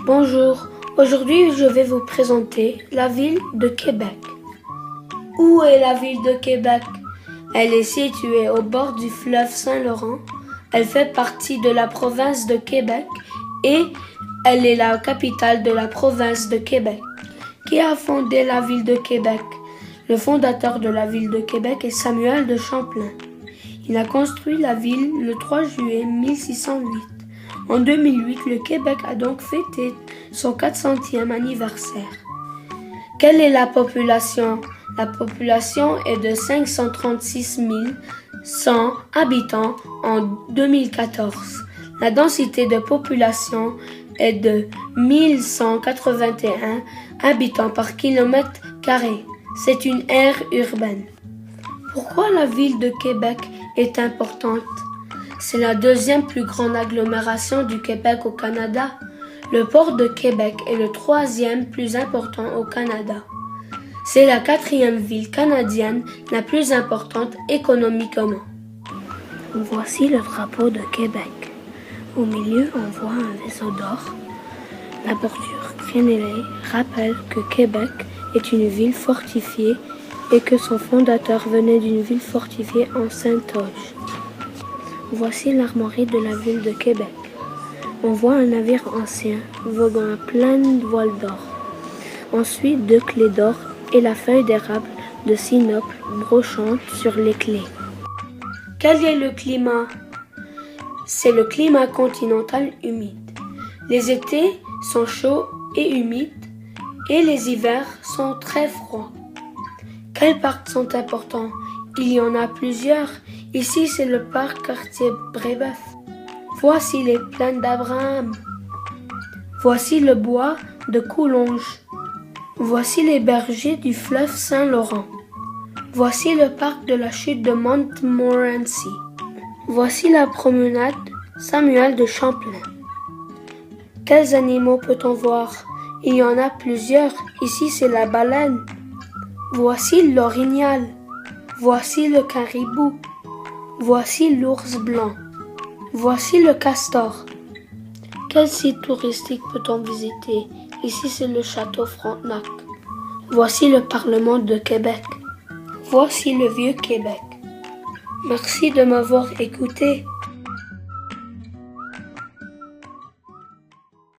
Bonjour, aujourd'hui je vais vous présenter la ville de Québec. Où est la ville de Québec? Elle est située au bord du fleuve Saint-Laurent. Elle fait partie de la province de Québec et elle est la capitale de la province de Québec. Qui a fondé la ville de Québec? Le fondateur de la ville de Québec est Samuel de Champlain. Il a construit la ville le 3 juillet 1608. En 2008, le Québec a donc fêté son 400e anniversaire. Quelle est la population? La population est de 536 100 habitants en 2014. La densité de population est de 1181 habitants par kilomètre carré. C'est une aire urbaine. Pourquoi la ville de Québec est importante? C'est la deuxième plus grande agglomération du Québec au Canada. Le port de Québec est le troisième plus important au Canada. C'est la quatrième ville canadienne la plus importante économiquement. Voici le drapeau de Québec. Au milieu, on voit un vaisseau d'or. La bordure crénelée rappelle que Québec est une ville fortifiée et que son fondateur venait d'une ville fortifiée en Saint-Auge. Voici l'armoirie de la ville de Québec. On voit un navire ancien voguant à pleine voile d'or. Ensuite, 2 clés d'or et la feuille d'érable de sinople brochante sur les clés. Quel est le climat? C'est le climat continental humide. Les étés sont chauds et humides et les hivers sont très froids. Quels parcs sont importants? Il y en a plusieurs. Ici, c'est le parc Cartier-Brébeuf. Voici les plaines d'Abraham. Voici le bois de Coulonges. Voici les bergers du fleuve Saint-Laurent. Voici le parc de la chute de Montmorency. Voici la promenade Samuel de Champlain. Quels animaux peut-on voir? Il y en a plusieurs. Ici, c'est la baleine. Voici l'orignal. Voici le caribou. Voici l'ours blanc. Voici le castor. Quel site touristique peut-on visiter? Ici, c'est le château Frontenac. Voici le Parlement de Québec. Voici le Vieux-Québec. Merci de m'avoir écouté.